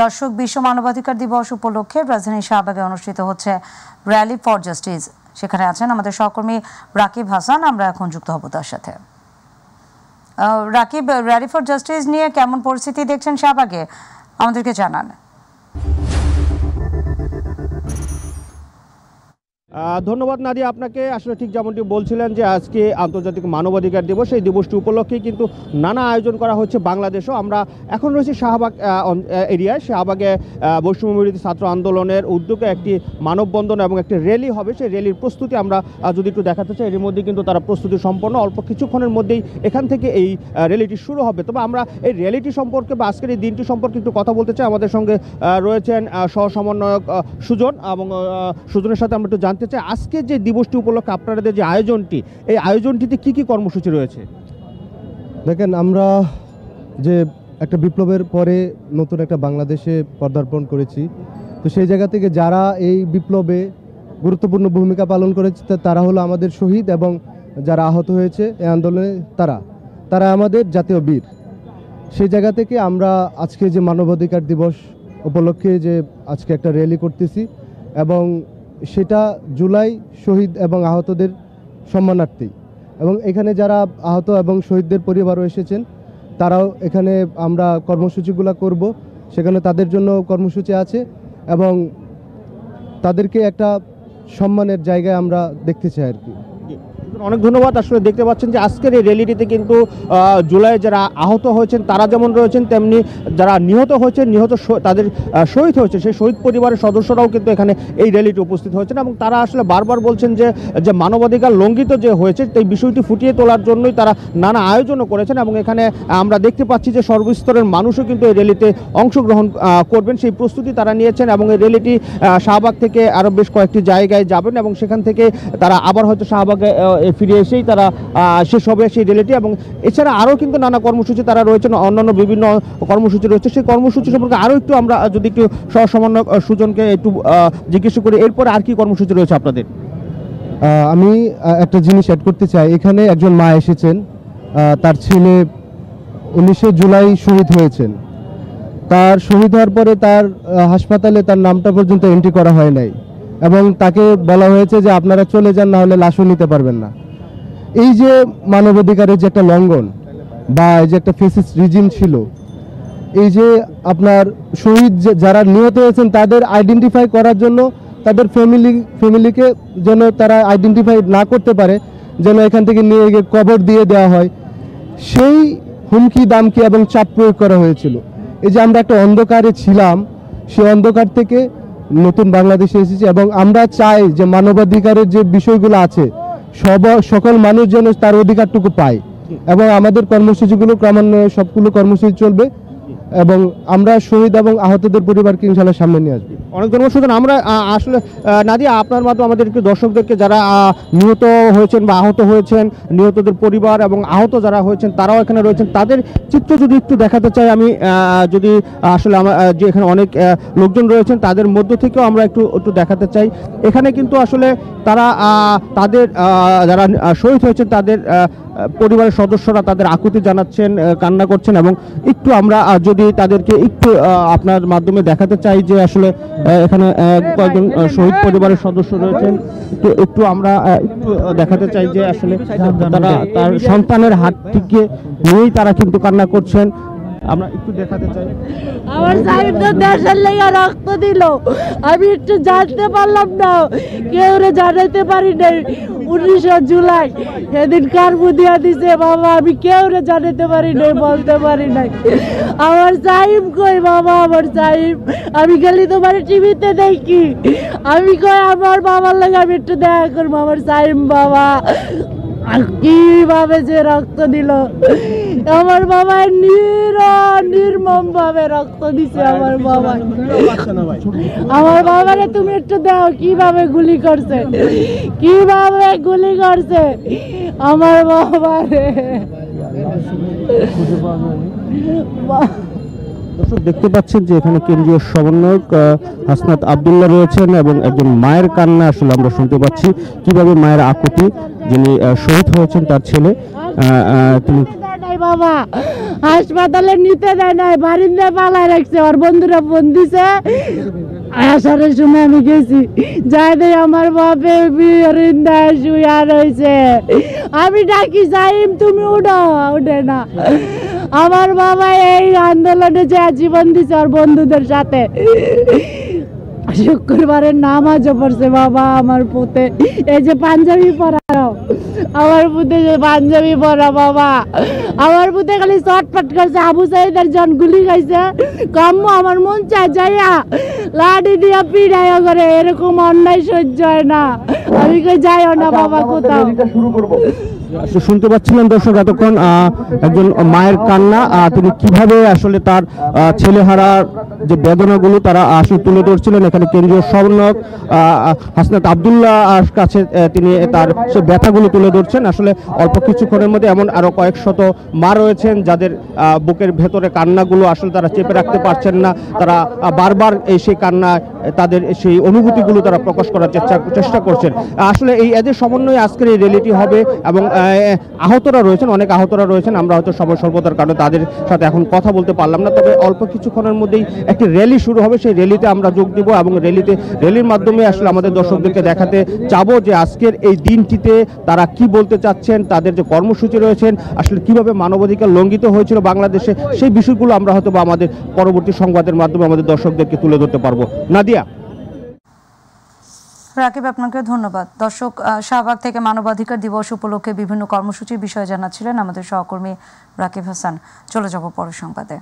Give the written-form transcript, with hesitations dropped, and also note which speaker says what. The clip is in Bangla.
Speaker 1: দর্শক, বিশ্ব মানবাধিকার দিবস উপলক্ষে রাজধানীর শাহবাগে অনুষ্ঠিত হচ্ছে র্যালি ফর জাস্টিস। সেখানে আছেন আমাদের সহকর্মী রাকিব হাসান। আমরা এখন যুক্ত হব তার সাথে। রাকিব, র্যালি ফর জাস্টিস নিয়ে কেমন পরিস্থিতি দেখছেন শাহবাগে, আমাদেরকে জানান।
Speaker 2: ধন্যবাদ নাদিয়া আপনাকে। আসলে ঠিক যেমনটি বলছিলেন যে আজকে আন্তর্জাতিক মানবাধিকার দিবস, এই দিবসটি উপলক্ষে কিন্তু নানা আয়োজন করা হচ্ছে বাংলাদেশেও। আমরা এখন রয়েছি শাহবাগ এরিয়ায়। শাহবাগে বৈষম্যবিরোধী ছাত্র আন্দোলনের উদ্যোগে একটি মানববন্ধন এবং একটি র্যালি হবে। সেই র্যালির প্রস্তুতি আমরা যদি একটু দেখাতে চাই, এর মধ্যে কিন্তু তারা প্রস্তুতি সম্পন্ন। অল্প কিছুক্ষণের মধ্যেই এখান থেকে এই র্যালিটি শুরু হবে। তবে আমরা এই র্যালিটি সম্পর্কে বা আজকের এই দিনটি সম্পর্কে একটু কথা বলতে চাই। আমাদের সঙ্গে রয়েছেন সহ সমন্বয়ক সুজন, এবং সুজনের সাথে আমরা একটু জানতে চাই আজকে যে দিবসটি উপলক্ষে আপনাদের যে আয়োজনটি, এই আয়োজনটিতে কি কি কর্মসূচি রয়েছে?
Speaker 3: দেখেন, আমরা যে একটা বিপ্লবের পরে নতুন একটা বাংলাদেশে পদার্পণ করেছি, তো সেই জায়গা থেকে যারা এই বিপ্লবে গুরুত্বপূর্ণ ভূমিকা পালন করেছে তারা হলো আমাদের শহীদ, এবং যারা আহত হয়েছে এই আন্দোলনে তারা আমাদের জাতীয় বীর। সেই জায়গা থেকে আমরা আজকে যে মানবাধিকার দিবস উপলক্ষে যে আজকে একটা র্যালি করতেছি, এবং সেটা জুলাই শহীদ এবং আহতদের সম্মানার্থে। এবং এখানে যারা আহত এবং শহীদদের পরিবারও এসেছেন, তারাও এখানে আমরা কর্মসূচিগুলো করব। সেখানে তাদের জন্য কর্মসূচি আছে, এবং তাদেরকে একটা সম্মানের জায়গায় আমরা দেখতে চাই আর কি।
Speaker 2: অনেক ধন্যবাদ। আসলে দেখতে পাচ্ছেন যে আজকের এই র্যালিটিতে কিন্তু জুলাই যারা আহত হয়েছেন তারা যেমন রয়েছেন, তেমনি যারা নিহত হয়েছেন, তাদের শহীদ হয়েছে সেই শহীদ পরিবারের সদস্যরাও কিন্তু এখানে এই র্যালিতে উপস্থিত হয়েছেন। এবং তারা আসলে বারবার বলছেন যে মানবাধিকার লঙ্ঘিত যে হয়েছে এই বিষয়টি ফুটিয়ে তোলার জন্যই তারা নানা আয়োজনও করেছেন। এবং এখানে আমরা দেখতে পাচ্ছি যে সর্বস্তরের মানুষও কিন্তু এই র্যালিতে অংশগ্রহণ করবেন, সেই প্রস্তুতি তারা নিয়েছেন। এবং এই র্যালিটি শাহবাগ থেকে আরও বেশ কয়েকটি জায়গায় যাবেন, এবং সেখান থেকে তারা আবার হয়তো শাহবাগে ফিরে এসেই তারা শেষ হবে সেই র্যালিটি। এবং এছাড়া আরও কিন্তু নানা কর্মসূচি তারা রয়েছেন, অন্যান্য বিভিন্ন কর্মসূচি রয়েছে। সেই কর্মসূচি সম্পর্কে আরও একটু আমরা যদি একটু সহসমন্বয়ক সুজনকে একটু জিজ্ঞেস করি, এরপরে আর কি কর্মসূচি রয়েছে আপনাদের?
Speaker 3: আমি একটা জিনিস অ্যাড করতে চাই। এখানে একজন মা এসেছেন, তার ছেলে 19 জুলাই শহীদ হয়েছেন। তার শহীদ হওয়ার পরে তার হাসপাতালে তার নামটা পর্যন্ত এন্ট্রি করা হয় নাই, এবং তাকে বলা হয়েছে যে আপনারা চলে যান, না হলে লাশও নিতে পারবেন না। এই যে মানবাধিকারের যে একটা লঙ্ঘন বা এই যে একটা ফেসিস্ট রিজিম ছিল, এই যে আপনার শহীদ যারা নিহত হয়েছেন তাদের আইডেন্টিফাই করার জন্য তাদের ফ্যামিলিকে যেন তারা আইডেন্টিফাই না করতে পারে, যেন এখান থেকে নিয়ে গিয়ে কবর দিয়ে দেওয়া হয়, সেই হুমকি দামকি এবং চাপ প্রয়োগ করা হয়েছিল। এই যে আমরা একটা অন্ধকারে ছিলাম, সেই অন্ধকার থেকে নতুন বাংলাদেশে এসেছি, এবং আমরা চাই যে মানবাধিকারের যে বিষয়গুলো আছে সকল মানুষ যেন তার অধিকারটুকু পায়। এবং আমাদের কর্মসূচিগুলো ক্রমান্বয়ে সবগুলো কর্মসূচি চলবে, এবং আমরা শহীদ এবং আহতদের পরিবারকে ইনশাআল্লাহ সামনে নিয়ে আসবো।
Speaker 2: অনেক ধন্যবাদ সুজন। আমরা আসলে নাদিয়া, আপনার মাধ্যমে আমাদের একটু দর্শকদেরকে যারা নিহত হয়েছেন বা আহত হয়েছেন, নিহতদের পরিবার এবং আহত যারা হয়েছেন তারাও এখানে রয়েছেন, তাদের চিত্র যদি একটু দেখাতে চাই আমি, যদি আসলে যে এখানে অনেক লোকজন রয়েছেন তাদের মধ্য থেকেও আমরা একটু দেখাতে চাই। এখানে কিন্তু আসলে তারা তাদের যারা শহীদ হয়েছেন তাদের পরিবারের সদস্যরা তাদের আকুতি জানাচ্ছেন, কান্না করছেন। এবং একটু আমরা যদি তাদেরকে একটু আপনার মাধ্যমে দেখাতে চাই যে আসলে এখানে কয়েকজন শহীদ পরিবারের সদস্য রয়েছেন, একটু আমরা একটু দেখাতে চাই যে আসলে তারা তার সন্তানের হাত থেকে নিয়েই তারা কিন্তু কান্না করছেন। আমরা একটু দেখাতে চাই।
Speaker 4: আমার সাহেব তো দেশের লেগে রক্ত দিল, আমি একটু জানতে পারলাম না, কেউ জানাইতে পারি নাই। 19 জুলাই সেদিন কারবু দিয়া দিছে বাবা, আমি কেউ জানাইতে পারি নাই, বলতে পারি নাই। আমার সাহেব কই বাবা, আমার সাহেব আমি খালি তোমার টিভিতে দেখি, আমি কই আমার বাবার লাগে আমি একটু দেখা করবো। আমার সাহেব বাবা কিভাবে যে রক্ত দিল, আমার বাবা নির্মম ভাবে রক্ত দিছে। আমার বাবারে তুমি একটু দাও, কিভাবে গুলি করছে, কিভাবে গুলি করছে আমার বাবারে।
Speaker 2: দর্শক দেখতে পাচ্ছেন যে এখানে কেন্দ্রীয় সমন্বয়ক হাসনাত আব্দুল্লাহ রয়েছেন, এবং একজন মায়ের কান্না আসলে আমরা শুনতে পাচ্ছি, কিভাবে মায়ের আকুতি, যিনি শহীদ হয়েছেন তার ছেলে, তিনি
Speaker 4: নাই বাবা, হাসপাতালে নিতে দেয় নাই, বারিন্দায় পালায় রাখছে। ওর বন্ধুরা ফোন দিছে, আসার সময় আমি গেছি, যাই দেই আমার বাপে বারিন্দায় শুয়া রয়েছে। আমি ডাকি যাইম তুমি উঠো, উঠে না। আমার বাবা এই আন্দোলনে যে জীবন দিছে ওর বন্ধুদের সাথে। শুক্রবারের নামাজও পড়ছে বাবা আমার পুতে, এই যে পাঞ্জাবি পরাও আমার পুতে, যে পাঞ্জাবি পরা বাবা আমার পুতে খালি চটপট করছে। আবু সাইদের জন গুলি খাইছে, কাম্মু আমার মন চায় যাইয়া লাঠি দিয়া পিড়াইয়া করে, এরকম অন্যায় সহ্য হয় না। আমি কই যাইও না বাবা কোথাও।
Speaker 2: শুনতে পাচ্ছিলেন দর্শক এতক্ষণ একজন মায়ের কান্না, তিনি কিভাবে আসলে তার ছেলেহারার যে বেদনাগুলো তারা আসলে তুলে ধরছিলেন। এখানে কেন্দ্রীয় সমন্বয়ক হাসনাত আব্দুল্লাহ কাছে তিনি তার সে ব্যথাগুলো তুলে ধরছেন। আসলে অল্প কিছুক্ষণের মধ্যে এমন আরো কয়েক শত মা রয়েছেন যাদের বুকের ভেতরে কান্নাগুলো আসলে তারা চেপে রাখতে পারছেন না। তারা বারবার সেই কান্না, তাদের সেই অনুভূতিগুলো তারা প্রকাশ করার চেষ্টা করছেন। আসলে এই এদের সমন্বয়ে আজকের এই র্যালিটি হবে এবং আহতরা রয়েছেন, অনেক আহতরা রয়েছেন। আমরা হয়তো সময় স্বল্পতার কারণে তাদের সাথে এখন কথা বলতে পারলাম না, তবে অল্প কিছুক্ষণের মধ্যেই একটি র্যালি শুরু হবে। সেই র্যালিতে আমরা যোগ দিব এবং র্যালির মাধ্যমে আসলে আমাদের দর্শকদেরকে দেখাতে চাবো যে আজকের এই দিনটিতে তারা কি বলতে চাচ্ছেন, তাদের যে কর্মসূচি রয়েছেন, আসলে কিভাবে মানবাধিকার লঙ্ঘিত হয়েছিল বাংলাদেশে, সেই বিষয়গুলো আমরা হয়তো বা আমাদের পরবর্তী সংবাদের মাধ্যমে আমাদের দর্শকদেরকে তুলে ধরতে পারবো। নাদিয়া।
Speaker 1: রাকিব, আপনাকে ধন্যবাদ। দর্শক, শাহবাগ থেকে মানবাধিকার দিবস উপলক্ষে বিভিন্ন কর্মসূচির বিষয়ে জানাচ্ছিলেন আমাদের সহকর্মী রাকিব হাসান। চলে যাব পরের সংবাদে।